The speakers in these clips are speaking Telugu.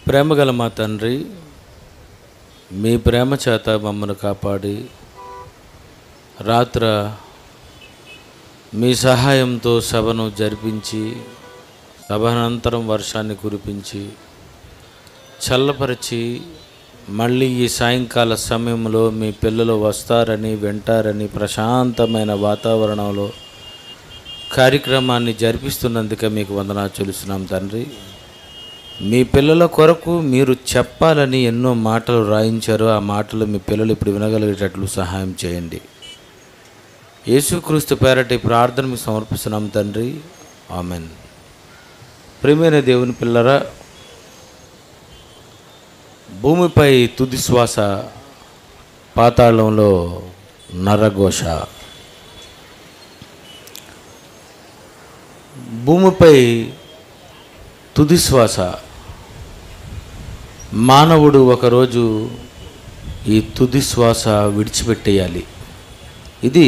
ప్రేమగల మా తండ్రి, మీ ప్రేమ చేత మమ్మల్ని కాపాడి రాత్ర మీ సహాయంతో సభను జరిపించి సభానంతరం వర్షాన్ని కురిపించి చల్లపరిచి మళ్ళీ ఈ సాయంకాల సమయంలో మీ పిల్లలు వస్తారని వింటారని ప్రశాంతమైన వాతావరణంలో కార్యక్రమాన్ని జరిపిస్తున్నందుకే మీకు వందనాలు చెల్లిస్తున్నాం తండ్రి. మీ పిల్లల కొరకు మీరు చెప్పాలని ఎన్నో మాటలు రాయించారు. ఆ మాటలు మీ పిల్లలు ఇప్పుడు వినగలిగేటట్లు సహాయం చేయండి. యేసుక్రీస్తు పేరటి ప్రార్థన మీకు సమర్పిస్తున్నాం తండ్రి, ఆమెన్. ప్రియమైన దేవుని పిల్లరా, భూమిపై తుది శ్వాస, పాతాళంలో నరఘోష. భూమిపై తుది శ్వాస. మానవుడు ఒకరోజు ఈ తుది శ్వాస విడిచిపెట్టేయాలి. ఇది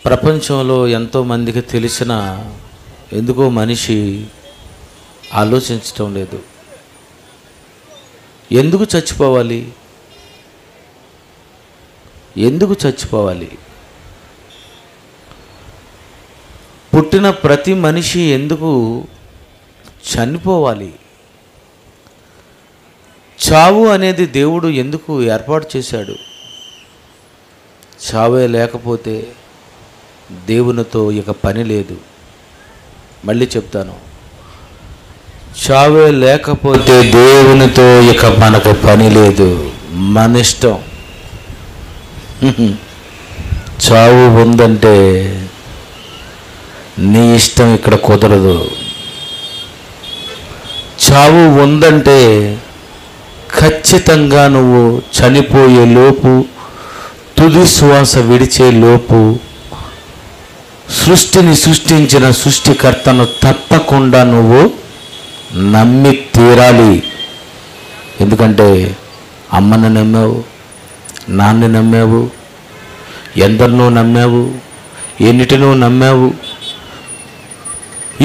ప్రపంచంలో ఎంతోమందికి తెలిసిన ఎందుకో మనిషి ఆలోచించటం లేదు. ఎందుకు చచ్చిపోవాలి? ఎందుకు చచ్చిపోవాలి? పుట్టిన ప్రతి మనిషి ఎందుకు చనిపోవాలి? చావు అనేది దేవుడు ఎందుకు ఏర్పాటు చేశాడు? చావే లేకపోతే దేవునితో ఇక పని లేదు. మళ్ళీ చెప్తాను, చావే లేకపోతే దేవునితో ఇక మనకు పని లేదు. మన ఇష్టం. చావు ఉందంటే నీ ఇష్టం ఇక్కడ కుదరదు. చావు ఉందంటే ఖచ్చితంగా నువ్వు చనిపోయే లోపు, తుది శ్వాస విడిచే లోపు సృష్టిని సృష్టించిన సృష్టికర్తను తప్పకుండా నువ్వు నమ్మి తీరాలి. ఎందుకంటే అమ్మని నమ్మావు, నాన్నని నమ్మావు, ఎందరినో నమ్మావు, ఎన్నిటినో నమ్మావు.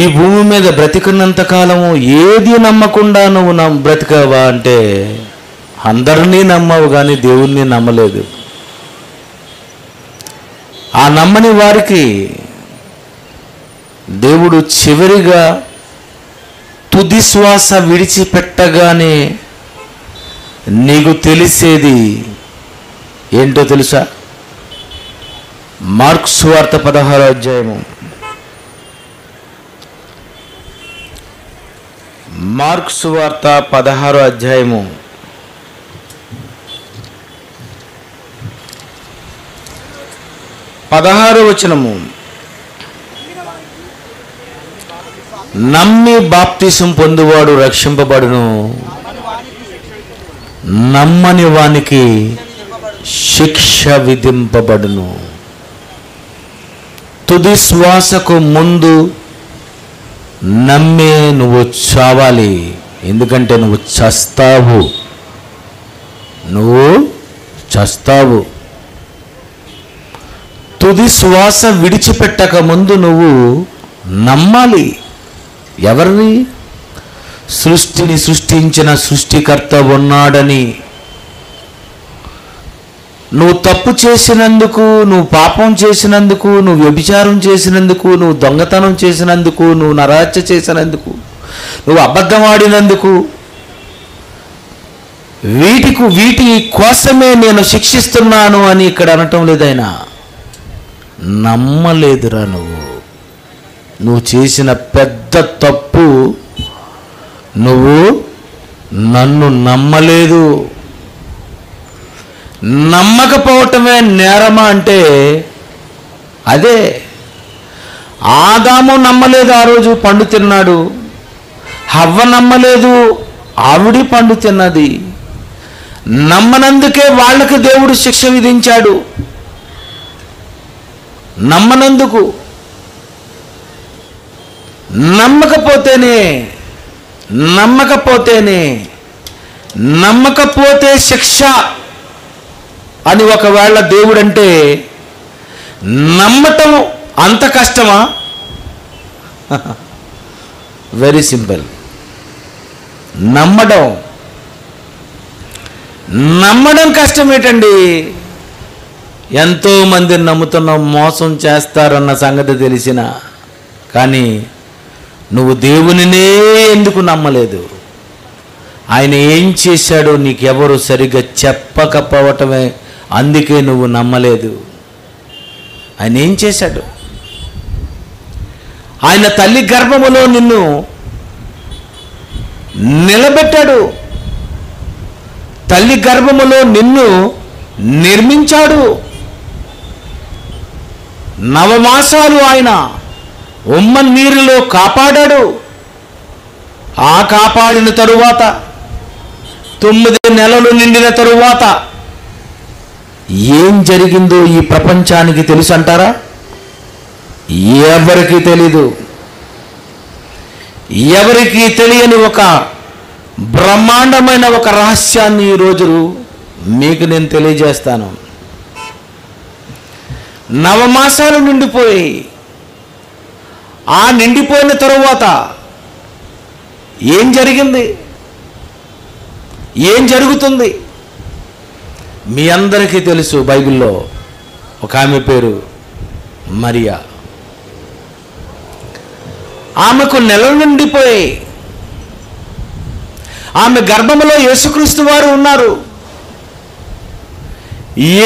ఈ భూమి మీద బ్రతికినంత కాలము ఏది నమ్మకుండా నువ్వు బ్రతికావా అంటే అందరినీ నమ్మావు కానీ దేవుణ్ణి నమ్మలేదు. ఆ నమ్మని వారికి దేవుడు చివరిగా తుది శ్వాస విడిచిపెట్టగానే నీకు తెలిసేది ఏంటో తెలుసా? మార్కు సువార్త 16వ అధ్యాయము. మార్కు సువార్త 16వ అధ్యాయము 16వ వచనము. నమ్మి బాప్తిసం పొందువాడు రక్షింపబడును, నమ్మని వానికి శిక్ష విధింపబడును. తుది శ్వాసకు ముందు నమ్మే నువ్వు చావాలి. ఎందుకంటే నువ్వు చస్తావు. నువ్వు చస్తావు. తుది శ్వాస విడిచిపెట్టక ముందు నువ్వు నమ్మాలి. ఎవరిని? సృష్టిని సృష్టించిన సృష్టికర్త ఉన్నాడని. నువ్వు తప్పు చేసినందుకు, నువ్వు పాపం చేసినందుకు, నువ్వు వ్యభిచారం చేసినందుకు, నువ్వు దొంగతనం చేసినందుకు, నువ్వు నరహత్య చేసినందుకు, నువ్వు అబద్ధం ఆడినందుకు, వీటి కోసమే నేను శిక్షిస్తున్నాను అని ఇక్కడ అనటం లేదైనా. నమ్మలేదురా నువ్వు చేసిన పెద్ద తప్పు. నువ్వు నన్ను నమ్మలేదు. నమ్మకపోవటమే నేరమా అంటే అదే. ఆదాము నమ్మలేదు, ఆ రోజు పండు తిన్నాడు. హవ్వ నమ్మలేదు, ఆవిడి పండు తిన్నది. నమ్మనందుకే వాళ్ళకి దేవుడు శిక్ష విధించాడు. నమ్మనందుకు. నమ్మకపోతే శిక్ష అని ఒకవేళ దేవుడంటే నమ్మటం అంత కష్టమా? Very simple. నమ్మడం కష్టమేటండి. ఎంతోమంది నమ్ముతున్నాం, మోసం చేస్తారన్న సంగతి తెలిసిన, కానీ నువ్వు దేవునినే ఎందుకు నమ్మలేదు? ఆయన ఏం చేశాడో నీకెవరు సరిగ్గా చెప్పకపోవటమే, అందుకే నువ్వు నమ్మలేదు. ఆయన ఏం చేశాడు? ఆయన తల్లి గర్భములో నిన్ను నిలబెట్టాడు, తల్లి గర్భములో నిన్ను నిర్మించాడు. 9 మాసాలు ఆయన ఉమ్మ నీరులో కాపాడాడు. ఆ కాపాడిన తరువాత 9 నెలలు నిండిన తరువాత ఏం జరిగిందో ఈ ప్రపంచానికి తెలుసు అంటారా? ఎవరికీ తెలీదు. ఎవరికీ తెలియని ఒక బ్రహ్మాండమైన ఒక రహస్యాన్ని ఈరోజు మీకు నేను తెలియజేస్తాను. 9 మాసాలు నిండిపోయి, ఆ నిండిపోయిన తరువాత ఏం జరిగింది, ఏం జరుగుతుంది మీ అందరికీ తెలుసు. బైబిల్లో ఒక ఆమె పేరు మరియా. ఆమెకు నెలలు నిండిపోయి, ఆమె గర్భంలో యేసుక్రీస్తు వారు ఉన్నారు.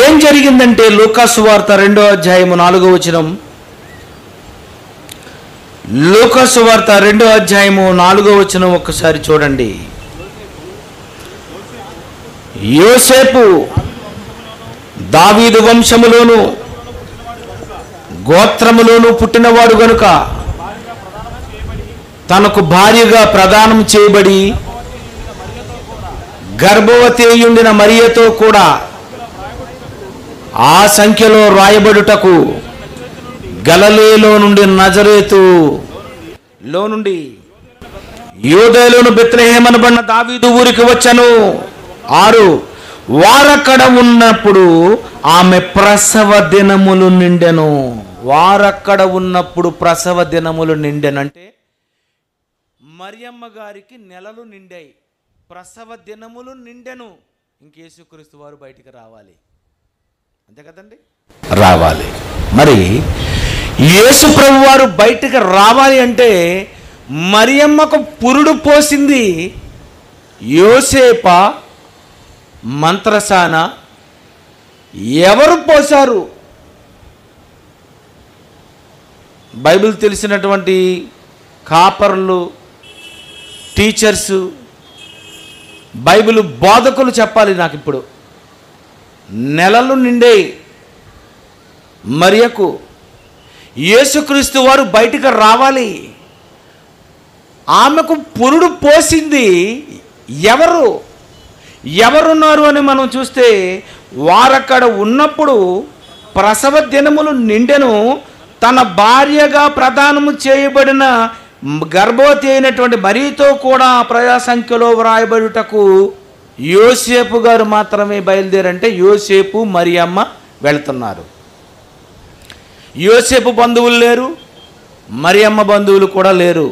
ఏం జరిగిందంటే లూకా సువార్త 2వ అధ్యాయము 4వ వచనం, లూకా సువార్త 2వ అధ్యాయము 4వ వచనం ఒక్కసారి చూడండి. యోసేపు దావీదు వంశములోను గోత్రములోను పుట్టినవాడు గనుక తనకు భార్యగా ప్రదానం చేయబడి గర్భవతి అయ్యుండిన మరియతో కూడా ఆ సంఖ్యలో రాయబడుటకు గలిలయలో నుండి నజరేతులో నుండి యూదయలోను బెత్లెహేము అనబడిన దావీదు ఊరికి వచ్చెను. 6 వారక్కడ ఉన్నప్పుడు ఆమె ప్రసవ దినములు నిండెను. వారక్కడ ఉన్నప్పుడు ప్రసవ దినములు నిండెను అంటే మరియమ్మ గారికి నెలలు నిండాయి, ప్రసవ దినములు నిండెను. ఇంక యేసుక్రీస్తు వారు బయటికి రావాలి, అంతే కదండి, రావాలి. మరి యేసు ప్రభు వారు బయటికి రావాలి అంటే మరియమ్మకు పురుడు పోసింది యోసేప, మంత్రసాన, ఎవరు పోశారు? బైబిల్ తెలిసినటువంటి కాపర్లు, టీచర్సు, బైబిల్ బోధకులు చెప్పాలి నాకు. ఇప్పుడు నెలలు నిండే మరియకు యేసుక్రీస్తు వారు బయటికి రావాలి. ఆమెకు పురుడు పోసింది ఎవరున్నారు అని మనం చూస్తే, వారక్కడ ఉన్నప్పుడు ప్రసవ దినములు నిండెను, తన భార్యగా ప్రదానము చేయబడిన గర్భవతి అయినటువంటి మరియతో కూడా ప్రజా సంఖ్యలో వ్రాయబడుటకు యోసేపు గారు మాత్రమే బయలుదేరంటే యోసేపు మరియమ్మ వెళుతున్నారు. యోసేపు బంధువులు లేరు, మరియమ్మ బంధువులు కూడా లేరు.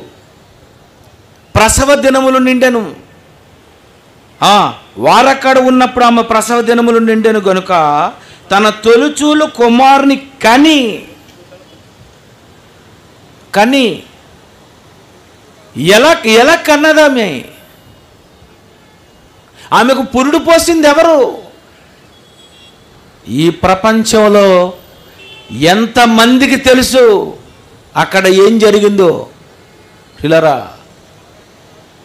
ప్రసవ దినములు నిండెను. వారక్కడ ఉన్నప్పుడు ఆమె ప్రసవ దినములు నిండెను గనుక తన తొలిచూలు కుమారుని కని ఎలా కన్నదామె? ఆమెకు పురుడు పోసింది ఎవరు? ఈ ప్రపంచంలో ఎంతమందికి తెలుసు అక్కడ ఏం జరిగిందో? పిల్లరా,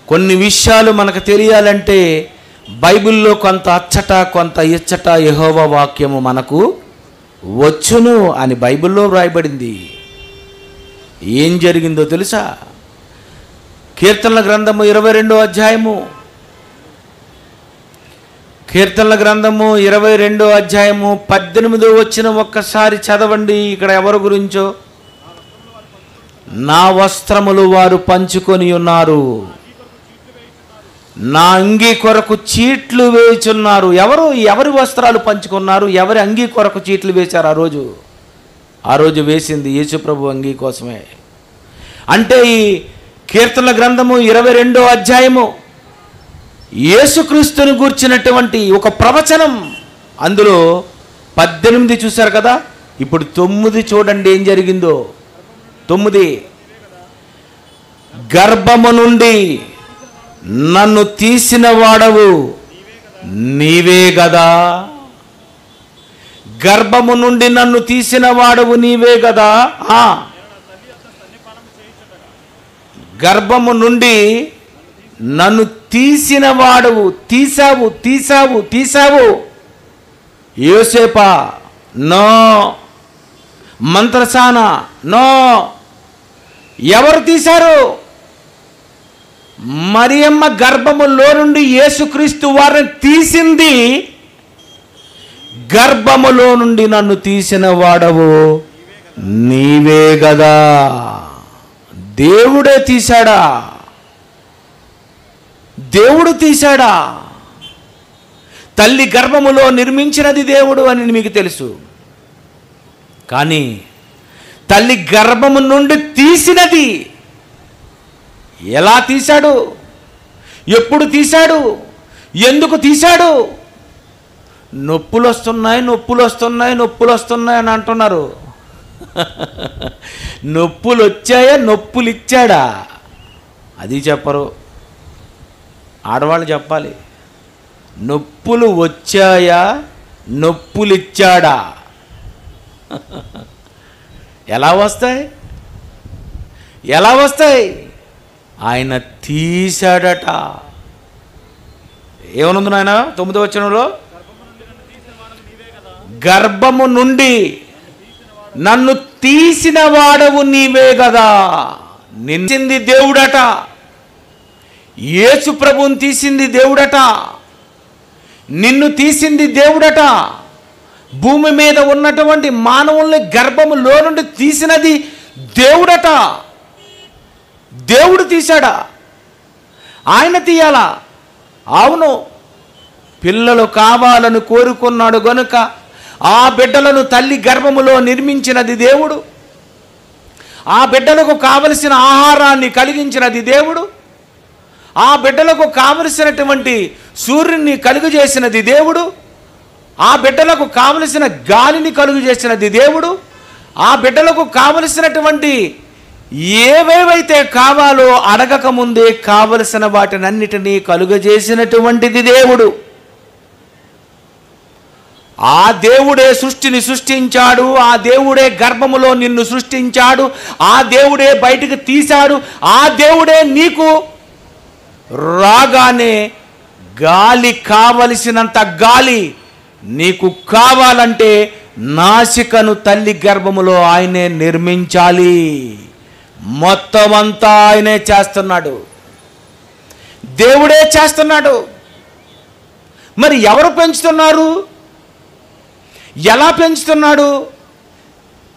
కొన్ని విషయాలు మనకు తెలియాలంటే బైబిల్లో కొంత అచ్చట కొంత ఇచ్చట యెహోవా వాక్యము మనకు వచ్చును అని బైబిల్లో వ్రాయబడింది. ఏం జరిగిందో తెలుసా? కీర్తనల గ్రంథము 22వ అధ్యాయము, కీర్తనల గ్రంథము 22వ అధ్యాయము 18వ వచనం ఒక్కసారి చదవండి. ఇక్కడ ఎవరి గురించో, నా వస్త్రములు వారు పంచుకొని ఉన్నారు, నా అంగీ కొరకు చీట్లు వేచున్నారు. ఎవరి వస్త్రాలు పంచుకున్నారు? ఎవరి అంగీ కొరకు చీట్లు వేశారు? ఆ రోజు వేసింది యేసుప్రభు అంగీ కోసమే. అంటే ఈ కీర్తనల గ్రంథము 22వ అధ్యాయము యేసుక్రీస్తుని గూర్చినటువంటి ఒక ప్రవచనం. అందులో 18 చూశారు కదా, ఇప్పుడు 9 చూడండి ఏం జరిగిందో. 9, గర్భము నుండి నన్ను తీసిన వాడవు నీవే గదా. గర్భము నుండి నన్ను తీసిన వాడవు నీవే గదా. గర్భము నుండి నన్ను తీసిన వాడవు, తీసావు. యోసేపా? నో. మంత్రసాన? నో. ఎవరు తీశారు? మరియమ్మ గర్భములో నుండి యేసుక్రీస్తు వారిని తీసింది. గర్భములో నుండి నన్ను తీసిన వాడవు నీవే గదా. దేవుడే తీశాడా? దేవుడు తీశాడా? తల్లి గర్భములో నిర్మించినది దేవుడు అని మీకు తెలుసు. కానీ తల్లి గర్భము నుండి తీసినది ఎలా తీశాడు? ఎప్పుడు తీశాడు? ఎందుకు తీశాడు? నొప్పులు వస్తున్నాయి అని అంటున్నారు. నొప్పులు వచ్చాయా, నొప్పులు ఇచ్చాడా? అది చెప్పరు. ఆడవాళ్ళు చెప్పాలి. నొప్పులు వచ్చాయా, నొప్పులు ఇచ్చాడా? ఎలా వస్తాయి? ఆయన తీశాడట. ఏమనుంది నాయన 9వ వచనంలో? గర్భము నుండి నన్ను తీసిన వాడవు నీవే కదా. నిన్ను దేవుడట. యేసు ప్రభువుని తీసింది దేవుడట. నిన్ను తీసింది దేవుడట. భూమి మీద ఉన్నటువంటి మానవుల్ని గర్భములో నుండి తీసినది దేవుడట. దేవుడు తీశాడా? ఆయన తీయాలా? అవును. పిల్లలు కావాలని కోరుకున్నాడు గనుక ఆ బిడ్డలను తల్లి గర్భములో నిర్మించినది దేవుడు. ఆ బిడ్డలకు కావలసిన ఆహారాన్ని కలిగించినది దేవుడు. ఆ బిడ్డలకు కావలసినటువంటి సూర్యుని కలుగజేసినది దేవుడు. ఆ బిడ్డలకు కావలసిన గాలిని కలుగజేసినది దేవుడు. ఆ బిడ్డలకు కావలసినటువంటి ఏవేవైతే కావాలో అడగక ముందే కావలసిన వాటినన్నిటినీ కలుగజేసినటువంటిది దేవుడు. ఆ దేవుడే సృష్టిని సృష్టించాడు. ఆ దేవుడే గర్భములో నిన్ను సృష్టించాడు. ఆ దేవుడే బయటికి తీశాడు. ఆ దేవుడే నీకు రాగానే గాలి, కావలసినంత గాలి నీకు కావాలంటే నాసికను తల్లి గర్భములో ఆయనే నిర్మించాలి. మొత్తం అంతా ఆయనే చేస్తున్నాడు. దేవుడే చేస్తున్నాడు. మరి ఎవరు పెంచుతున్నారు? ఎలా పెంచుతున్నాడు?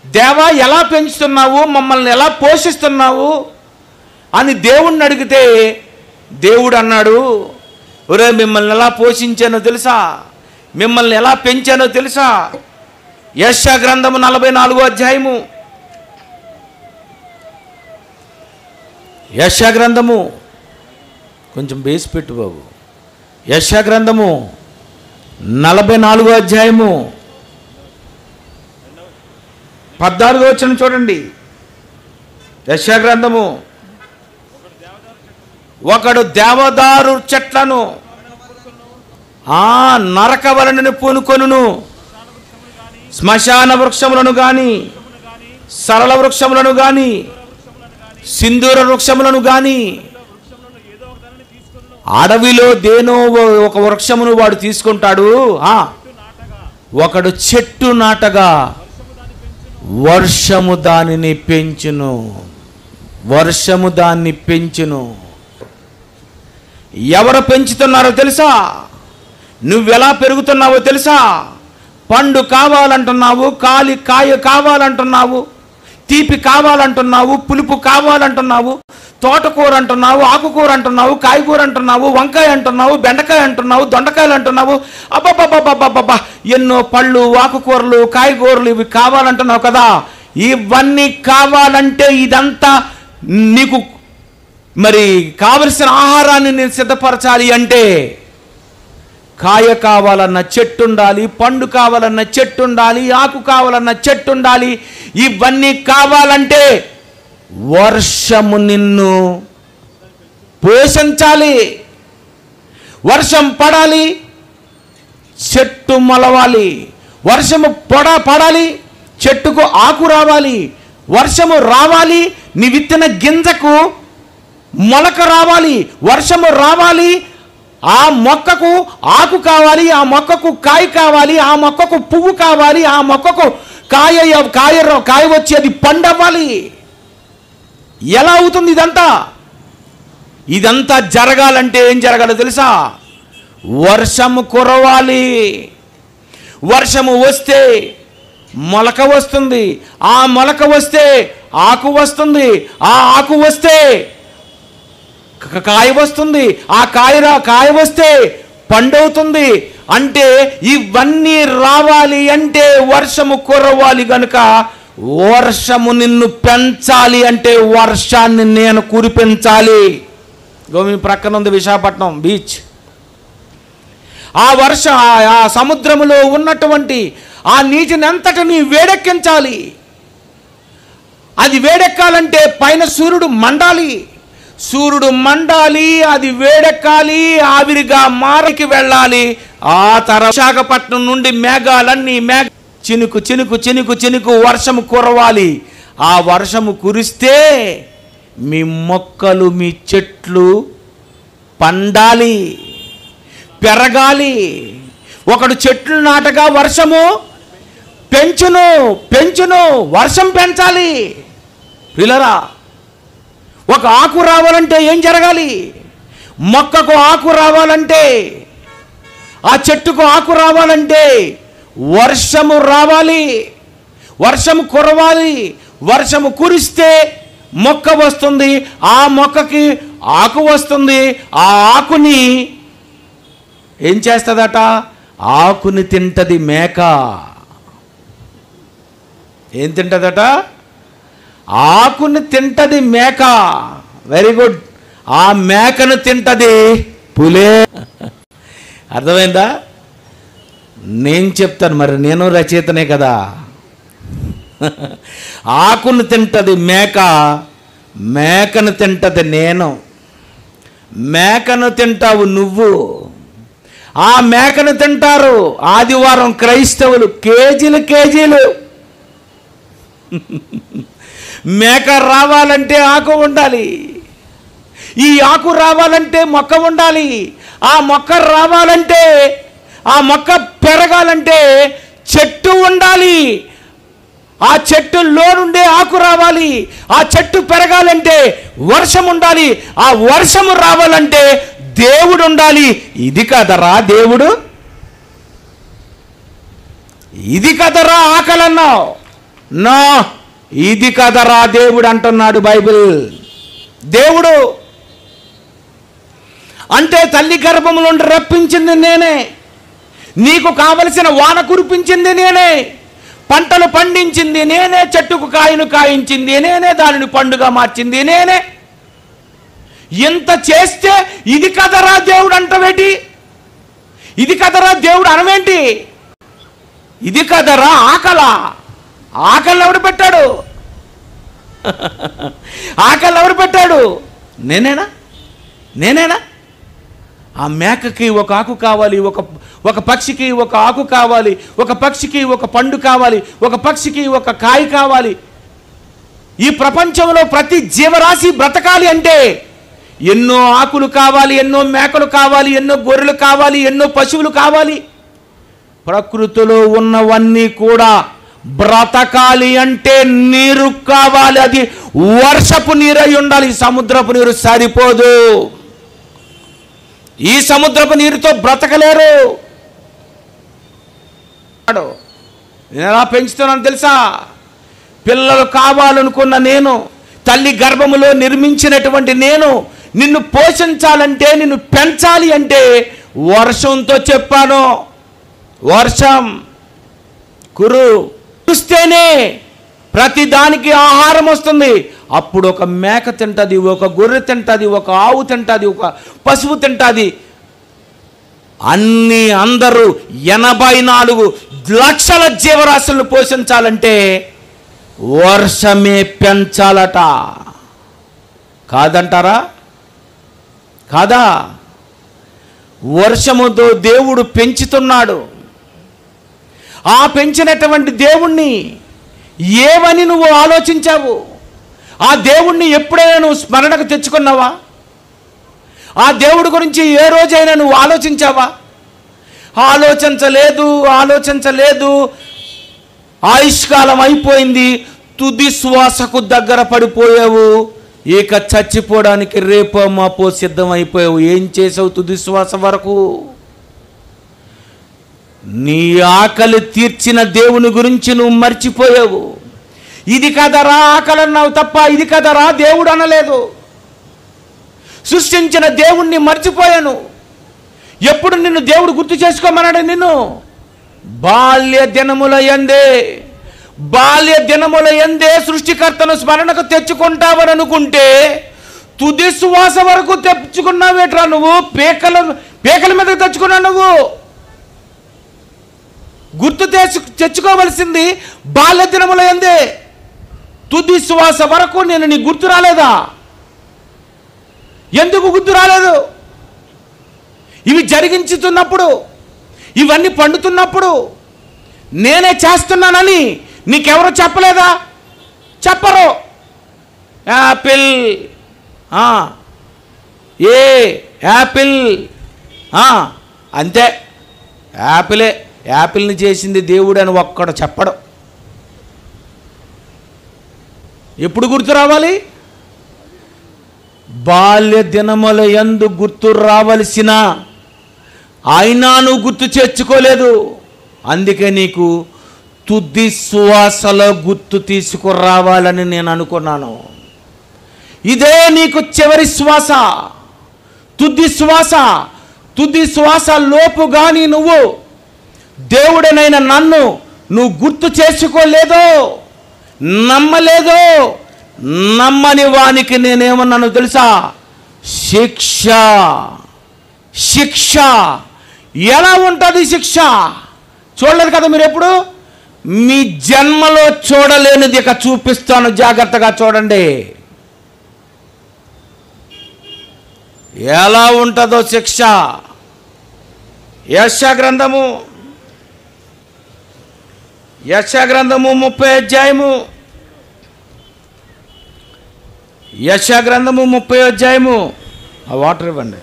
దేవా ఎలా పెంచుతున్నావు, మమ్మల్ని ఎలా పోషిస్తున్నావు అని దేవుణ్ణి అడిగితే దేవుడు అన్నాడు, ఒరే మిమ్మల్ని ఎలా పోషించానో తెలుసా, మిమ్మల్ని ఎలా పెంచానో తెలుసా? యెషయా గ్రంథము 44వ అధ్యాయము. యెషయా గ్రంథము కొంచెం బేస్ పెట్టు బాబు. యెషయా గ్రంథము 44వ అధ్యాయము 14వ వచనం చూడండి. యెషయా గ్రంథము, ఒకడు దేవదారు చెట్లను నరకవలనని పూనుకొనును, శ్మశాన వృక్షములను గాని, సరళ వృక్షములను గాని, సింధూర వృక్షములను గాని, అడవిలో దేనో ఒక వృక్షమును వాడు తీసుకుంటాడు. ఒకడు చెట్టు నాటగా వర్షము దానిని పెంచును. వర్షము దాన్ని పెంచును. ఎవరు పెంచుతున్నారో తెలుసా? నువ్వెలా పెరుగుతున్నావో తెలుసా? పండు కావాలంటున్నావు, కాయ కావాలంటున్నావు, తీపి కావాలంటున్నావు, పులుపు కావాలంటున్నావు, తోటకూర అంటున్నావు, ఆకుకూర అంటున్నావు, కాయగూర అంటున్నావు, వంకాయ అంటున్నావు, బెండకాయ అంటున్నావు, దొండకాయలు అంటున్నావు. అబ్బబ్బబ్బబ్బబ్బబ్బా, ఎన్నో పళ్ళు, ఆకుకూరలు, కాయగూరలు ఇవి కావాలంటున్నావు కదా. ఇవన్నీ కావాలంటే ఇదంతా నీకు మరి కావలసిన ఆహారాన్ని నేను సిద్ధపరచాలి అంటే కాయ కావాలన్న చెట్టు ఉండాలి, పండు కావాలన్న చెట్టు ఉండాలి, ఆకు కావాలన్న చెట్టు ఉండాలి. ఇవన్నీ కావాలంటే వర్షము నిన్ను పోషించాలి. వర్షం పడాలి, చెట్టు మొలవాలి. వర్షము పడాలి, చెట్టుకు ఆకు రావాలి. వర్షము రావాలి, నీ విత్తిన గింజకు మొలక రావాలి. వర్షము రావాలి, ఆ మొక్కకు ఆకు కావాలి, ఆ మొక్కకు కాయ కావాలి, ఆ మొక్కకు పువ్వు కావాలి, ఆ మొక్కకు కాయ వచ్చి అది పండవ్వాలి. ఎలా అవుతుంది ఇదంతా జరగాలంటే ఏం జరగాలో తెలుసా? వర్షము కురవాలి. వర్షము వస్తే మొలక వస్తుంది, ఆ మొలక వస్తే ఆకు వస్తుంది, ఆ ఆకు వస్తే కాయ వస్తుంది, ఆ కాయ వస్తే పండవుతుంది. అంటే ఇవన్నీ రావాలి అంటే వర్షము కురవాలి. గనుక వర్షము నిన్ను పెంచాలి అంటే వర్షాన్ని నేను కురిపించాలి. గోమి ప్రక్కన ఉంది విశాఖపట్నం బీచ్. ఆ సముద్రములో ఉన్నటువంటి ఆ నీటిని అంతటిని వేడెక్కించాలి. అది వేడెక్కాలంటే పైన సూర్యుడు మండాలి, అది వేడెక్కాలి, ఆవిరిగా మారికి వెళ్ళాలి. ఆ తర్వాత విశాఖపట్నం నుండి మేఘాలన్నీ చినుకు చినుకు చినుకు చినుకు వర్షము కురవాలి. ఆ వర్షము కురిస్తే మీ మొక్కలు, మీ చెట్లు పండాలి, పెరగాలి. ఒకడు చెట్లు నాటగా వర్షము పెంచును. వర్షం పెంచాలి. పిల్లరా, ఒక ఆకు రావాలంటే ఏం జరగాలి? మొక్కకు ఆకు రావాలంటే, ఆ చెట్టుకు ఆకు రావాలంటే వర్షము రావాలి, వర్షము కురవాలి. వర్షము కురిస్తే మొక్క వస్తుంది, ఆ మొక్కకి ఆకు వస్తుంది. ఆ ఆకుని ఏం చేస్తుందట? ఆకుని తింటది మేక. ఏం తింటదట? ఆకుని తింటది మేక. Very good. ఆ మేకను తింటది పులే. అర్థమైందా? నేను చెప్తాను, మరి నేను రచయితనే కదా. ఆకును తింటది మేక, మేకను తింటది నేను. మేకను తింటావు నువ్వు, ఆ మేకను తింటారు ఆదివారం క్రైస్తవులు కేజీలు. మేక రావాలంటే ఆకు ఉండాలి, ఈ ఆకు రావాలంటే మొక్క ఉండాలి, ఆ మొక్క రావాలంటే, ఆ మొక్క పెరగాలంటే చెట్టు ఉండాలి, ఆ చెట్టులో నుండే ఆకు రావాలి, ఆ చెట్టు పెరగాలంటే వర్షం ఉండాలి, ఆ వర్షము రావాలంటే దేవుడు ఉండాలి. ఇది కదరా దేవుడు, ఇది కదరా ఆకలన్నావు. నో, ఇది కదరా దేవుడు అంటున్నాడు బైబిల్. దేవుడు అంటే తల్లి గర్భము నుండి రప్పించింది నేనే, నీకు కావలసిన వాన కురిపించింది నేనే, పంటలు పండించింది నేనే, చెట్టుకు కాయను కాయించింది నేనే, దానిని పండుగ మార్చింది నేనే. ఎంత చేస్తే ఇది కదరా దేవుడు అంటవేటి? ఇది కదరా దేవుడు అనవేంటి? ఇది కదరా ఆకలి ఎవడు పెట్టాడు? ఆకలి ఎవడు పెట్టాడు? నేనేనా? ఆ మేకకి ఒక ఆకు కావాలి, ఒక పక్షికి ఒక ఆకు కావాలి, ఒక పక్షికి ఒక పండు కావాలి, ఒక పక్షికి ఒక కాయ కావాలి. ఈ ప్రపంచంలో ప్రతి జీవరాశి బ్రతకాలి అంటే ఎన్నో ఆకులు కావాలి, ఎన్నో మేకలు కావాలి, ఎన్నో గొర్రెలు కావాలి, ఎన్నో పశువులు కావాలి. ప్రకృతిలో ఉన్నవన్నీ కూడా బ్రతకాలి అంటే నీరు కావాలి. అది వర్షపు నీరు అయి ఉండాలి. సముద్రపు నీరు సరిపోదు. ఈ సముద్రపు నీరుతో బ్రతకలేరు. నేను ఎలా పెంచుతున్నాను తెలుసా? పిల్లలు కావాలనుకున్న నేను, తల్లి గర్భములో నిర్మించినటువంటి నేను, నిన్ను పోషించాలంటే, నిన్ను పెంచాలి అంటే వర్షంతో చెప్పాను. వర్షం కురిస్తేనే ప్రతి దానికి ఆహారం వస్తుంది. అప్పుడు ఒక మేక తింటుంది, ఒక గొర్రె తింటుంది, ఒక ఆవు తింటుంది, ఒక పశువు తింటుంది. అందరూ 84 లక్షల జీవరాశులను పోషించాలంటే వర్షమే పెంచాలట. కాదంటారా? కాదా? వర్షముతో దేవుడు పెంచుతున్నాడు. ఆ పెంచినటువంటి దేవుణ్ణి ఏమని నువ్వు ఆలోచించావు? ఆ దేవుణ్ణి ఎప్పుడైనా నువ్వు స్మరణకు తెచ్చుకున్నావా? ఆ దేవుడి గురించి ఏ రోజైనా నువ్వు ఆలోచించావా? ఆలోచించలేదు. ఆయుష్కాలం అయిపోయింది, తుది శ్వాసకు దగ్గర పడిపోయావు, ఇక చచ్చిపోవడానికి రేపో మాపో సిద్ధమైపోయావు. ఏం చేసావు తుది శ్వాస వరకు? నీ ఆకలి తీర్చిన దేవుని గురించి నువ్వు మర్చిపోయావు. ఇది కదరా ఆకలి అన్నావు తప్ప ఇది కదరా దేవుడు అనలేదు. సృష్టించిన దేవుణ్ణి మర్చిపోయాను. ఎప్పుడు నిన్ను దేవుడు గుర్తు చేసుకోమన్నాడు? నిన్ను బాల్య దినముల యందే సృష్టికర్తను స్మరణకు తెచ్చుకుంటావని అనుకుంటే తుది శ్వాస వరకు తెచ్చుకున్నావేట్రా నువ్వు? పేకల మీద తెచ్చుకున్నావు. నువ్వు గుర్తు తెచ్చుకోవలసింది బాల్య దినముల యందే. తుది శ్వాస వరకు నేను నీ గుర్తు రాలేదా? ఎందుకు గుర్తు రాలేదు? ఇవి జరిగించుతున్నప్పుడు, ఇవన్నీ పండుతున్నప్పుడు నేనే చేస్తున్నానని నీకెవరో చెప్పలేదా? చెప్పరు. యాపిల్, యాపిల్ అంతే. యాపిల్ని చేసింది దేవుడు అని ఒక్కడు చెప్పడు. ఎప్పుడు గుర్తు రావాలి? బాల్య దినముల యందు గుర్తు రావలసిన అయినా నువ్వు గుర్తు తెచ్చుకోలేదు. అందుకే నీకు తుది శ్వాసలో గుర్తు తీసుకురావాలని నేను అనుకున్నాను. ఇదే నీకు చివరి శ్వాస, తుది శ్వాస లోపు కానీ నువ్వు దేవుడనైన నన్ను నువ్వు గుర్తు చేసుకోలేదో, నమ్మలేదో, నమ్మని వానికి నేనేమన్నాను తెలుసా? శిక్ష. ఎలా ఉంటుంది శిక్ష? చూడలేదు కదా మీరు ఎప్పుడు? మీ జన్మలో చూడలేనిది ఇక చూపిస్తాను, జాగ్రత్తగా చూడండి. ఎలా ఉంటుందో శిక్ష. యెషయా గ్రంథము 30 అధ్యాయము, యెషయా గ్రంథము 30 అధ్యాయము, ఆ వాటర్ ఇవ్వండి.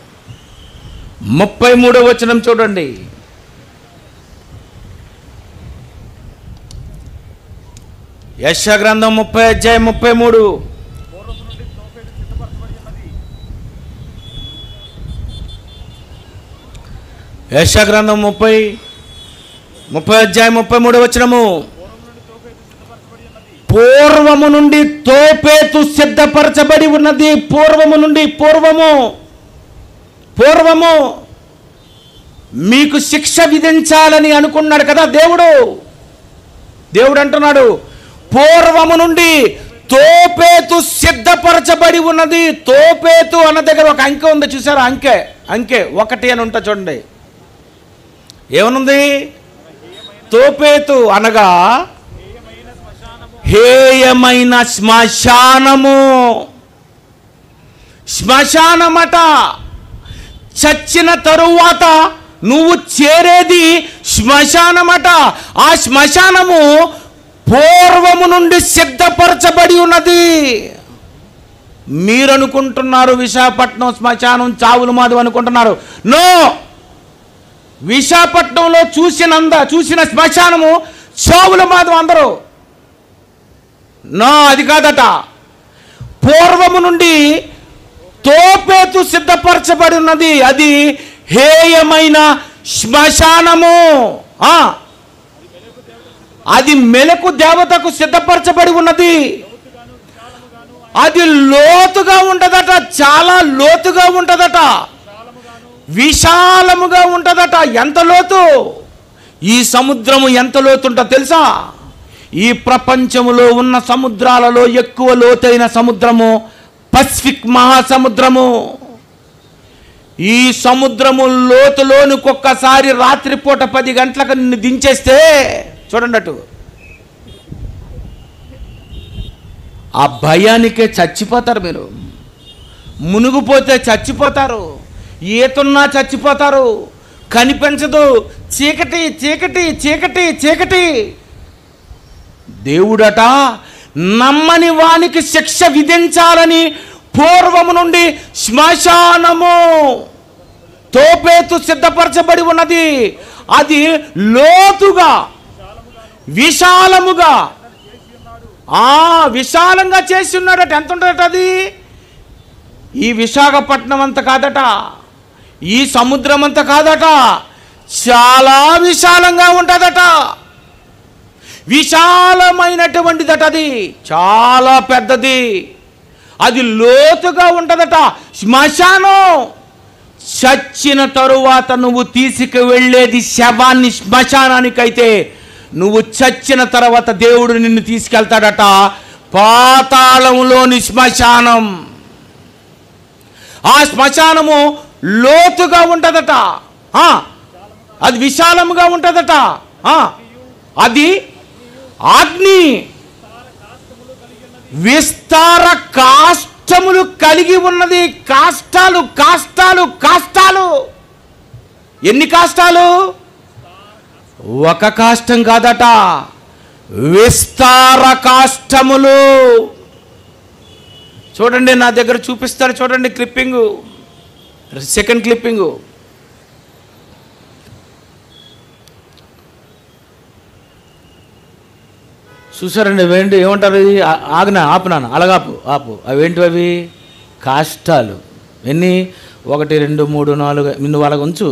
33వ వచనం చూడండి. యెషయా గ్రంథం 30 అధ్యాయం 33. యెషయా గ్రంథం 30 అధ్యాయం 33వ వచనము. పూర్వము నుండి తోపేతు సిద్ధపరచబడి ఉన్నది. పూర్వము మీకు శిక్ష విధించాలని అనుకున్నాడు కదా దేవుడు అంటున్నాడు, పూర్వము నుండి తోపేతు సిద్ధపరచబడి ఉన్నది. తోపేతు అన్న దగ్గర ఒక అంకె ఉంది, చూసారా? అంకె 1 అని ఉంటా చూడండి. ఏమనుంది? తోపేతు అనగా హేయమైన శ్మశానమట. చచ్చిన తరువాత నువ్వు చేరేది శ్మశానమట. ఆ శ్మశానము పూర్వము నుండి సిద్ధపరచబడి ఉన్నది. మీరు అనుకుంటున్నారు విశాఖపట్నం శ్మశానం చావుల మాధవ్ అనుకుంటున్నారు. నో, విశాఖపట్నంలో చూసిన శ్మశానము చావుల మాధవ్ అందరూ. నో, అది కాదట. పూర్వము నుండి తోపేతు సిద్ధపరచబడి ఉన్నది. అది హేయమైన శ్మశానము. అది మెలకు దేవతకు సిద్ధపరచబడి ఉన్నది. అది లోతుగా ఉంటదట, చాలా లోతుగా ఉంటదట, విశాలముగా ఉంటదట. ఎంత లోతు? ఈ సముద్రము ఎంత లోతు ఉంటుందో తెలుసా? ఈ ప్రపంచంలో ఉన్న సముద్రాలలో ఎక్కువ లోతైన సముద్రము పసిఫిక్ మహాసముద్రము. ఈ సముద్రము లోతులోనికి ఒక్కసారి రాత్రిపూట 10 గంటలకు నిన్ను దించేస్తే చూడండి, అటు ఆ భయానికే చచ్చిపోతారు. మీరు మునిగిపోతే చచ్చిపోతారు, ఈతున్నా చచ్చిపోతారు. కనిపించదు, చీకటి చీకటి చీకటి చీకటి. దేవుడట నమ్మని వానికి శిక్ష విధించాలని పూర్వము నుండి శ్మశానము తోపేతు సిద్ధపరచబడి ఉన్నది. అది లోతుగా విశాలముగా విశాలంగా చేసి ఉన్నాడట. ఎంత ఉంటుందట అది? ఈ విశాఖపట్నం అంత కాదట, ఈ సముద్రం అంత కాదట, చాలా విశాలంగా ఉంటుందట. విశాలమైనటువంటిదట, అది చాలా పెద్దది, అది లోతుగా ఉంటుందట. శ్మశానం. చచ్చిన తరువాత నువ్వు తీసుకువెళ్ళేది శవాన్ని శ్మశానానికైతే, నువ్వు చచ్చిన తర్వాత దేవుడు నిన్ను తీసుకెళ్తాడట పాతాళంలోని శ్మశానం. ఆ శ్మశానము లోతుగా ఉంటుందట, అది విశాలముగా ఉంటుందట, అది అగ్ని విస్తార కాష్టములు కలిగి ఉన్నది. కాష్టాలు కాష్టాలు కాష్టాలు. ఎన్ని కాష్టాలు? ఒక కాష్టం కాదట, విస్తార కాష్టములు. చూడండి, నా దగ్గర చూపిస్తారు, చూడండి క్లిప్పింగు, సెకండ్ క్లిప్పింగు. చూసారండి, వేంటి ఏమంటారు? ఆపునాను, అలాగాపు ఆపు. అవేంటివి అవి? కాష్టాలు. ఎన్ని? 1 2 3 4 నువ్వు అలాగ ఉంచు.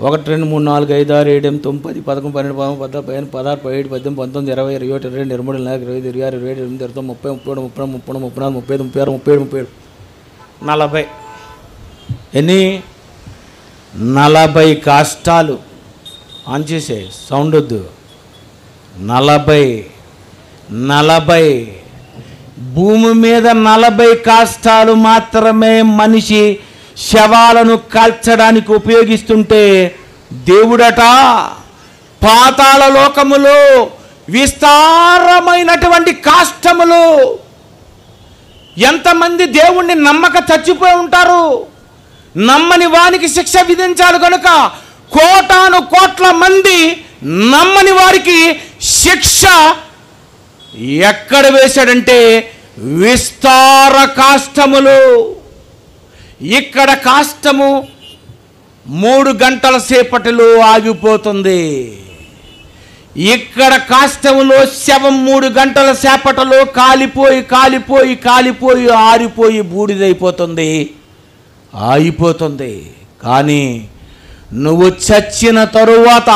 1 2 3 4 5 6 7 8 9 10 11 12 13 15 16 17 18 19 20 21 22 23 24 25 26 27 28 29 30 31 33 34 35 36 37 40 ఎన్ని? 40 కాష్టాలు. ఆన్ చేసే, సౌండ్ వద్దు. 40 భూమి మీద 40 కాష్టాలు మాత్రమే మనిషి శవాలను కాల్చడానికి ఉపయోగిస్తుంటే, దేవుడట పాతాళ లోకములో విస్తారమైనటువంటి కాష్టములు. ఎంతమంది దేవుణ్ణి నమ్మక చచ్చిపోయి ఉంటారు. నమ్మని వానికి శిక్ష విధించాలి కనుక కోటాను కోట్ల మంది నమ్మని వారికి శిక్ష ఎక్కడ వేశాడంటే విస్తార కాష్టములు. ఇక్కడ కాష్టము 3 గంటల సేపటిలో ఆగిపోతుంది. ఇక్కడ కాష్టములో శవం 3 గంటల సేపటిలో కాలిపోయి కాలిపోయి కాలిపోయి ఆరిపోయి బూడిదైపోతుంది, ఆగిపోతుంది. కానీ నువ్వు చచ్చిన తరువాత,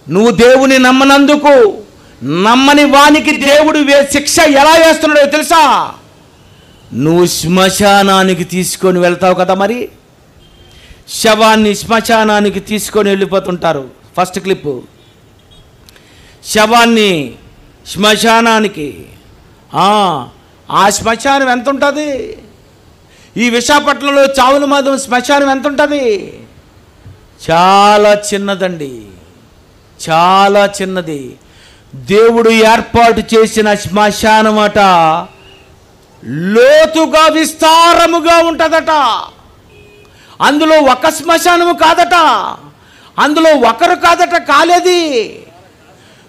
నువ్వు దేవుని నమ్మనందుకు, నమ్మని వానికి దేవుడు శిక్ష ఎలా వేస్తున్నాడో తెలుసా? నువ్వు శ్మశానానికి తీసుకొని వెళ్తావు కదా. మరి శవాన్ని శ్మశానానికి తీసుకొని వెళ్ళిపోతుంటారు. ఫస్ట్ క్లిప్పు, శవాన్ని శ్మశానానికి. ఆ శ్మశానం ఎంత ఉంటుంది? ఈ విశాఖపట్నంలో చావుల మాధవం శ్మశానం ఎంత ఉంటుంది? చాలా చిన్నదండి, చాలా చిన్నది. దేవుడు ఏర్పాటు చేసిన శ్మశానం అట లోతుగా విస్తారముగా ఉంటుందట. అందులో ఒక శ్మశానము కాదట, అందులో ఒకరు కాదట, కాలేది.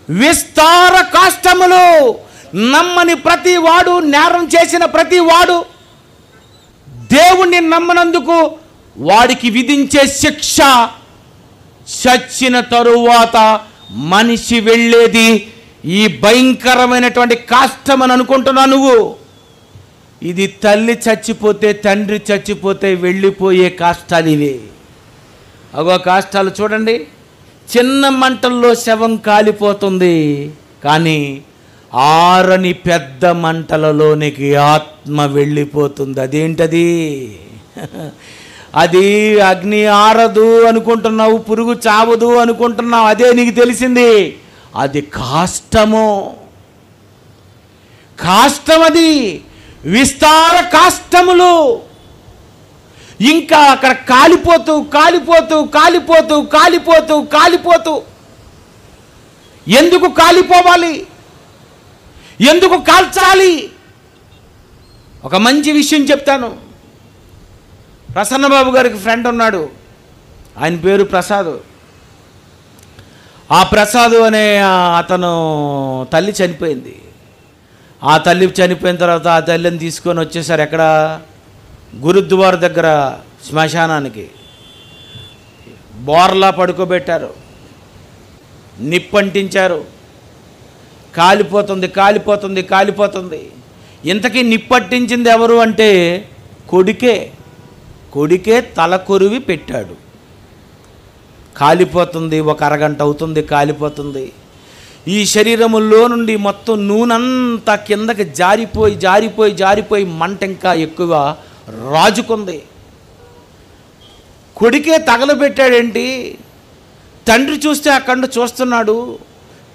విస్తార కాష్టములు. నమ్మని ప్రతి వాడు, నేరం చేసిన ప్రతి వాడు, దేవుణ్ణి నమ్మనందుకు వాడికి విధించే శిక్ష, చచ్చిన తరువాత మనిషి వెళ్ళేది ఈ భయంకరమైనటువంటి కాష్టం అని అనుకుంటున్నా నువ్వు. ఇది తల్లి చచ్చిపోతే, తండ్రి చచ్చిపోతే వెళ్ళిపోయే కాష్టాలు ఇవి. అగో కాష్టాలు చూడండి. చిన్న మంటల్లో శవం కాలిపోతుంది, కానీ ఆరని పెద్ద మంటలలోనికి ఆత్మ వెళ్ళిపోతుంది. అదేంటది? అది అగ్ని ఆరదు అనుకుంటున్నావు, పురుగు చావదు అనుకుంటున్నావు, అదే నీకు తెలిసింది. అది కాష్టము. కాష్టమది, విస్తార కాష్టములు. ఇంకా అక్కడ కాలిపోతూ కాలిపోతూ కాలిపోతూ కాలిపోతూ కాలిపోతూ. ఎందుకు కాలిపోవాలి? ఎందుకు కాల్చాలి? ఒక మంచి విషయం చెప్తాను. ప్రసన్నబాబు గారికి ఫ్రెండ్ ఉన్నాడు, ఆయన పేరు ప్రసాద్. ఆ ప్రసాద్ అనే అతను తల్లి చనిపోయింది. ఆ తల్లి చనిపోయిన తర్వాత ఆ తల్లిని తీసుకొని వచ్చేసారు ఎక్కడ, గురుద్వార దగ్గర శ్మశానానికి. బోర్లా పడుకోబెట్టారు, నిప్పంటించారు. కాలిపోతుంది కాలిపోతుంది కాలిపోతుంది. ఇంతకీ నిప్పట్టించింది ఎవరు అంటే కొడుకే తల కొరివి పెట్టాడు. కాలిపోతుంది, ఒక అరగంట అవుతుంది, కాలిపోతుంది. ఈ శరీరములో నుండి మొత్తం నూనెంతా కిందకి జారిపోయి జారిపోయి జారిపోయి మంట ఇంకా ఎక్కువ రాజుకుంది. కొడుకే తగలబెట్టాడేంటి? తండ్రి చూస్తే అక్కడ చూస్తున్నాడు,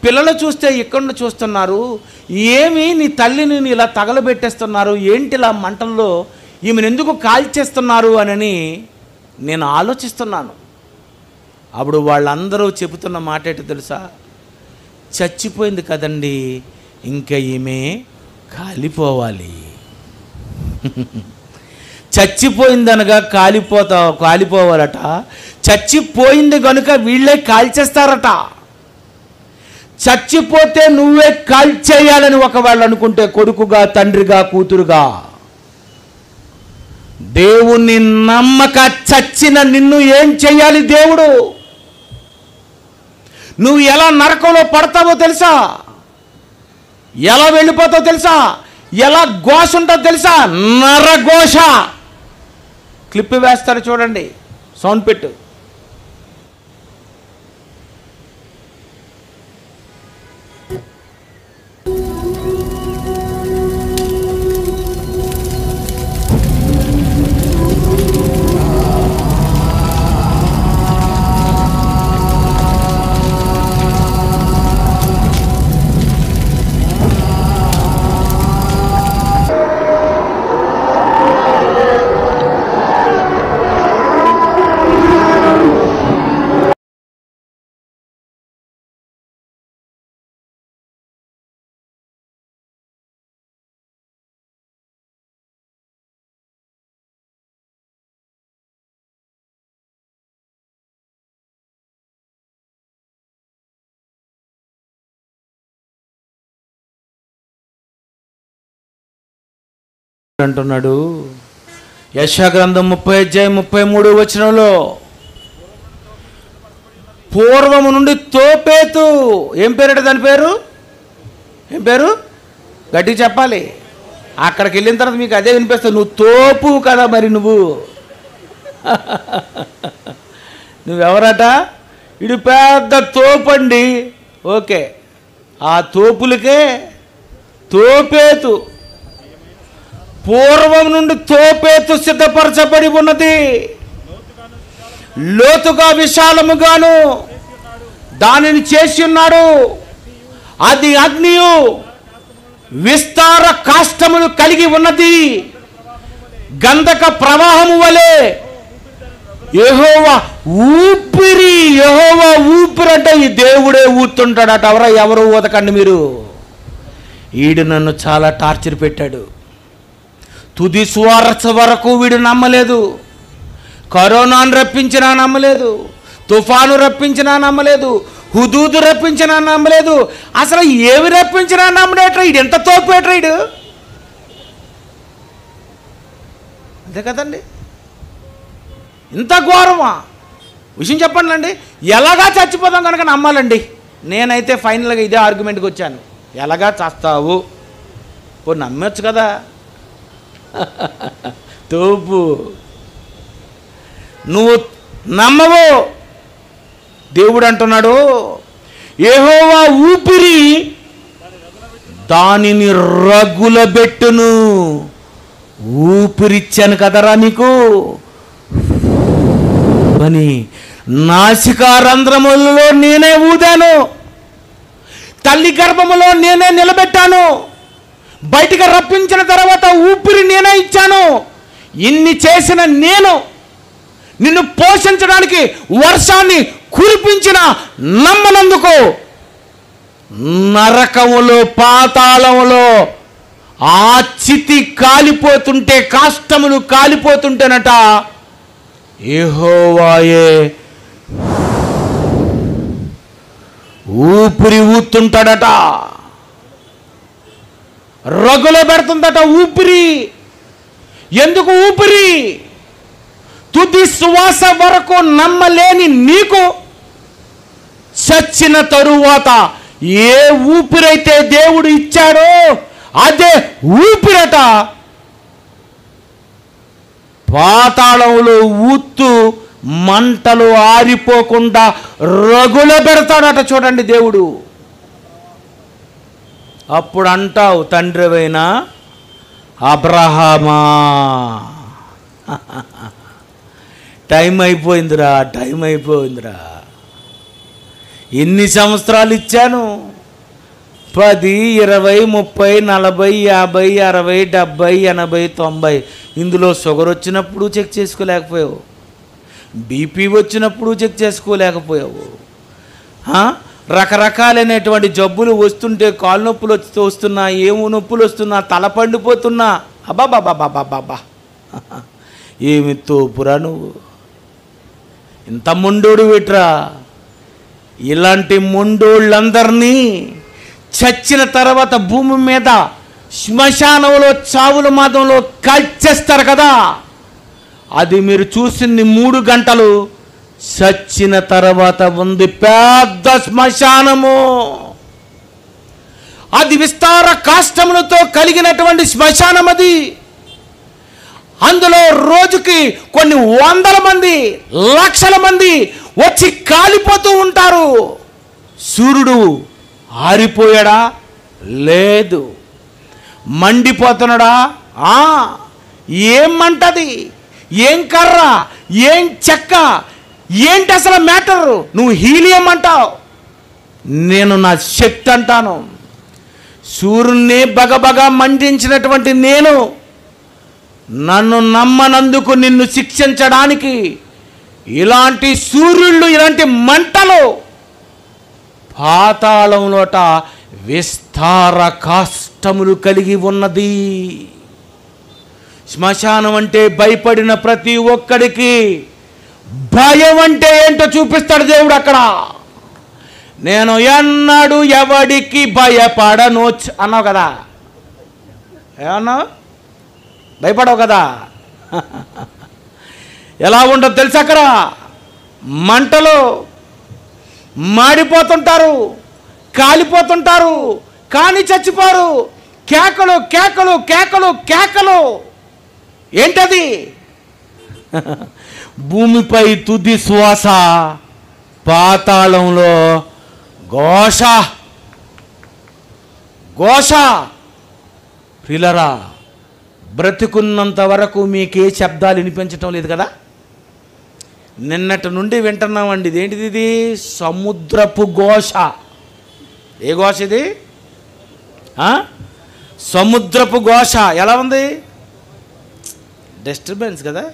పిల్లలు చూస్తే ఇక్కడ చూస్తున్నారు. ఏమి నీ తల్లిని ఇలా తగలబెట్టేస్తున్నారు, ఏంటి ఇలా మంటల్లో ఈమెను ఎందుకు కాల్చేస్తున్నారు అని నేను ఆలోచిస్తున్నాను. అప్పుడు వాళ్ళందరూ చెబుతున్న మాట ఏంటో తెలుసా? చచ్చిపోయింది కదండి, ఇంకా ఈమె కాలిపోవాలి. చచ్చిపోయిందనగా కాలిపోవాలట. చచ్చిపోయింది కనుక వీళ్ళే కాల్చేస్తారట. చచ్చిపోతే నువ్వే కాల్చేయాలని ఒకవేళ అనుకుంటే, కొడుకుగా, తండ్రిగా, కూతురుగా, దేవుణ్ణి నమ్మక చచ్చిన నిన్ను ఏం చెయ్యాలి దేవుడు? నువ్వు ఎలా నరకంలో పడతావో తెలుసా? ఎలా వెళ్ళిపోతావో తెలుసా? ఎలా ఘోష ఉంటుందో తెలుసా? నరఘోష. క్లిప్ వేస్తారు చూడండి, సౌండ్ పెట్టు. అంటున్నాడు యెషయా గ్రంథం 30:33 పూర్వము నుండి తోపేతు. ఏం పేరట దాని పేరు? ఏం పేరు? గట్టిగా చెప్పాలి. అక్కడికి వెళ్ళిన తర్వాత మీకు అదే వినిపిస్తుంది. నువ్వు తోపు కదా, మరి నువ్వెవరట? ఇది పెద్ద తోపండి. ఓకే, ఆ తోపులకే తోపేతు. పూర్వం నుండి తోపేతు సిద్ధపరచబడి ఉన్నది, లోతుగా విశాలముగాను దానిని చేసి ఉన్నాడు. అది అగ్నియు విస్తార కాష్టములు కలిగి ఉన్నది, గంధక ప్రవాహము వలె. యెహోవా ఊపిరి. యెహోవా ఊపిరి అంటే ఈ దేవుడే ఊతుంటాడట. ఎవరు ఊదకండి మీరు. ఈడు నన్ను చాలా టార్చర్ పెట్టాడు. తుది స్వార్థ వరకు వీడు నమ్మలేదు. కరోనాను రప్పించినా నమ్మలేదు, తుఫాను రప్పించినా నమ్మలేదు, హుదూదు రప్పించినా నమ్మలేదు. అసలు ఏమి రప్పించినా నమ్మడేట్రా ఇడు. ఎంత తోపేట్రా ఇడు. అంతే కదండి, ఇంత ఘోరమా? విషయం చెప్పండి అండి. ఎలాగా చచ్చిపోతాం కనుక నమ్మాలండి. నేనైతే ఫైనల్గా ఇదే ఆర్గ్యుమెంట్కి వచ్చాను. ఎలాగా చేస్తావు? ఇప్పుడు నమ్మొచ్చు కదా. తోపు నువ్వు నమ్మవు. దేవుడు అంటున్నాడు, యెహోవా ఊపిరి దానిని రగులబెట్టును. ఊపిరిచ్చాను కదరా నీకు అని నాసికా రంధ్రములలో నేనే ఊదాను. తల్లి గర్భములో నేనే నిలబెట్టాను, బయటికి రప్పించిన తర్వాత ఊపిరి నేనే ఇచ్చాను. ఇన్ని చేసిన నేను నిన్ను పోషించడానికి వర్షాన్ని కురిపించిన నమ్మనందుకు నరకములో పాతాళములో ఆ చితి కాలిపోతుంటే, కాష్టములు కాలిపోతుంటేనట యెహోవాయే ఊపిరి ఊతుంటాడట, రగులో పెడుతుందట ఊపిరి. ఎందుకు ఊపిరి? తుది శ్వాస వరకు నమ్మలేని నీకు చచ్చిన తరువాత ఏ ఊపిరైతే దేవుడు ఇచ్చాడో అదే ఊపిరట పాతాళంలో ఊత్తు మంటలు ఆరిపోకుండా రగుల పెడతాడట. చూడండి దేవుడు. అప్పుడు అంటావు, తండ్రివైన అబ్రహామా, టైం అయిపోయిందిరా, టైం అయిపోయిందిరా. ఎన్ని సంవత్సరాలు ఇచ్చాను? 10, 20, 30, 40, 50, 60, 70, 80, 90. ఇందులో షుగర్ వచ్చినప్పుడు చెక్ చేసుకోలేకపోయావు, బీపీ వచ్చినప్పుడు చెక్ చేసుకోలేకపోయావు, రకరకాలైనటువంటి జబ్బులు వస్తుంటే కాళ్ళు నొప్పులు వస్తున్నా, ఏమో నొప్పులు వస్తున్నా, తల పండిపోతున్నా, అబ్బాబాబాబాబాబా ఏమి తోపురా నువ్వు, ఇంత మొండోడు విట్రా. ఇలాంటి మొండోళ్ళందరినీ చచ్చిన తర్వాత భూమి మీద శ్మశానంలో చావుల మాదంలో కాల్చేస్తారు కదా, అది మీరు చూసింది 3 గంటలు. చచ్చిన తర్వాత ఉంది పెద్ద శ్మశానము. అది విస్తార కాష్టములతో కలిగినటువంటి శ్మశానం. అది అందులో రోజుకి కొన్ని 100 మంది, లక్షల మంది వచ్చి కాలిపోతూ ఉంటారు. సూర్యుడు ఆరిపోయాడా? లేదు. మండిపోతున్నాడా? ఏం మంటది, ఏం కర్ర, ఏం చెక్క, ఏంటి అసలు మ్యాటర్? నువ్వు హీలియం అంటావు, నేను నా శక్తి అంటాను. సూర్యుడిని బగబగా మండించినటువంటి నేను నన్ను నమ్మనందుకు నిన్ను శిక్షించడానికి ఇలాంటి సూర్యుళ్ళు, ఇలాంటి మంటలు పాతాళంలోట విస్తార కాష్టములు కలిగి ఉన్నది. శ్మశానం అంటే భయపడిన ప్రతి ఒక్కడికి భయం అంటే ఏంటో చూపిస్తాడు దేవుడు అక్కడ. నేను ఎన్నడూ ఎవడికి భయపడను అన్నావు కదా, ఏమన్నావు? భయపడవు కదా. ఎలా ఉండదు తెలుసు, అక్కడ మంటలు మాడిపోతుంటారు, కాలిపోతుంటారు, కానీ చచ్చిపోరు. కేకలు కేకలు కేకలు కేకలు. ఏంటది? భూమిపై తుది శ్వాస, పాతాళంలో ఘోష ఘోష. ప్రియులారా, బ్రతికున్నంత వరకు మీకే శబ్దాలు వినిపించటం లేదు కదా. నిన్నటి నుండి వింటున్నామండి. ఇదేంటిది? ఇది సముద్రపు ఘోష. ఏ ఘోష ఇది? సముద్రపు ఘోష. ఎలా ఉంది? డిస్టర్బెన్స్ కదా,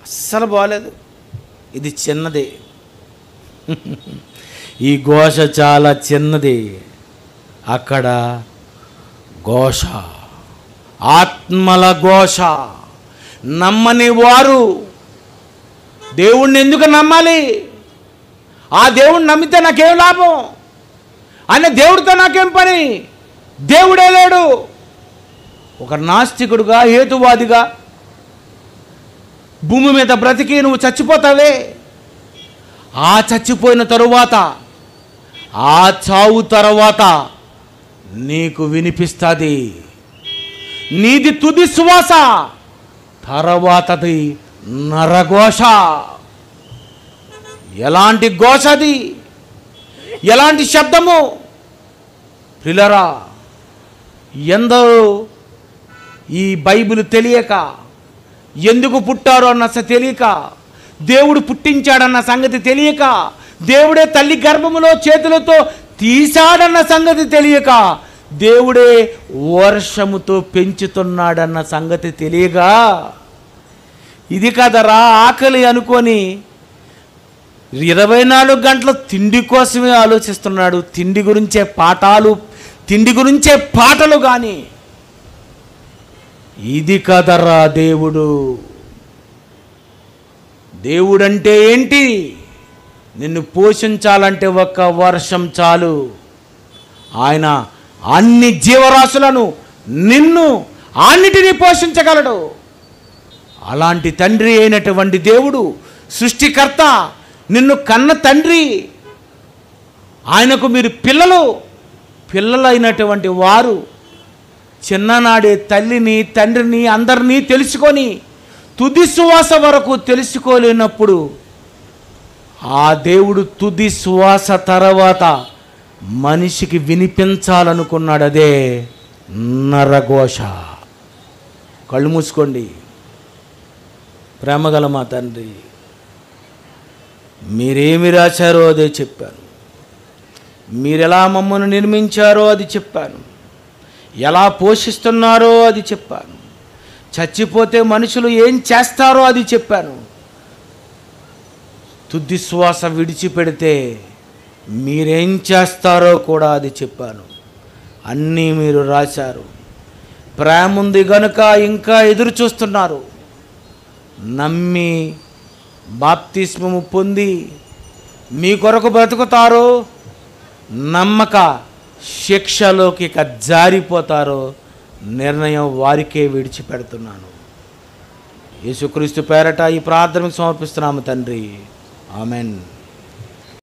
అస్సలు బాగలేదు. ఇది చిన్నది, ఈ ఘోష చాలా చిన్నది. అక్కడ ఘోష, ఆత్మల ఘోష. నమ్మని వారు దేవుణ్ణి ఎందుకు నమ్మాలి? ఆ దేవుణ్ణి నమ్మితే నాకేం లాభం? అనే దేవుడితో నాకేం పని? దేవుడే లేడు. ఒక నాస్తికుడుగా, హేతువాదిగా భూమి మీద బ్రతికి నువ్వు చచ్చిపోతావే. ఆ చచ్చిపోయిన తరువాత, ఆ చావు తర్వాత నీకు వినిపిస్తుంది నీది తుది శ్వాస, తర్వాతది నరఘోష. ఎలాంటి ఘోష అది? ఎలాంటి శబ్దము? ప్రియులారా, ఎందరో ఈ బైబిల్ తెలియక, ఎందుకు పుట్టారో అన్న తెలియక, దేవుడు పుట్టించాడన్న సంగతి తెలియక, దేవుడే తల్లి గర్భములో చేతులతో తీశాడన్న సంగతి తెలియక, దేవుడే వర్షముతో పెంచుతున్నాడన్న సంగతి తెలియగా, ఇది కదరా ఆకలి అనుకొని 24 గంటలు తిండి కోసమే ఆలోచిస్తున్నాడు. తిండి గురించే పాటలు కానీ, ఇది కదరా దేవుడు. దేవుడంటే ఏంటి? నిన్ను పోషించాలంటే ఒక్క వర్షం చాలు. ఆయన అన్ని జీవరాశులను, నిన్ను అన్నిటినీ పోషించగలడు. అలాంటి తండ్రి అయినటువంటి దేవుడు, సృష్టికర్త, నిన్ను కన్న తండ్రి, ఆయనకు మీరు పిల్లలైనటువంటి వారు చిన్ననాడే తల్లిని తండ్రిని అందరినీ తెలుసుకొని తుది శ్వాస వరకు తెలుసుకోలేనప్పుడు, ఆ దేవుడు తుది శ్వాస తర్వాత మనిషికి వినిపించాలనుకున్నాడు. అదే నరఘోష. కళ్ళు మూసుకోండి. ప్రేమగల మా తండ్రి, మీరేమి రాశారో అదే చెప్పాను. మీరెలా మమ్మల్ని నిర్మించారో అది చెప్పాను. ఎలా పోషిస్తున్నారో అది చెప్పాను. చచ్చిపోతే మనుషులు ఏం చేస్తారో అది చెప్పాను. తుది శ్వాస విడిచిపెడితే మీరేం చేస్తారో కూడా అది చెప్పాను. అన్నీ మీరు రాశారు. ప్రేమ ఉంది గనుక ఇంకా ఎదురు చూస్తున్నారు. నమ్మి బాప్తిస్మము పొంది మీ కొరకు బ్రతుకుతారో, నమ్మక శిక్షలోకి ఇక జారిపోతారో నిర్ణయం వారికే విడిచిపెడుతున్నాను. యేసుక్రీస్తు పేరట ఈ ప్రార్థనకు సమర్పిస్తున్నాము తండ్రి. ఆమెన్.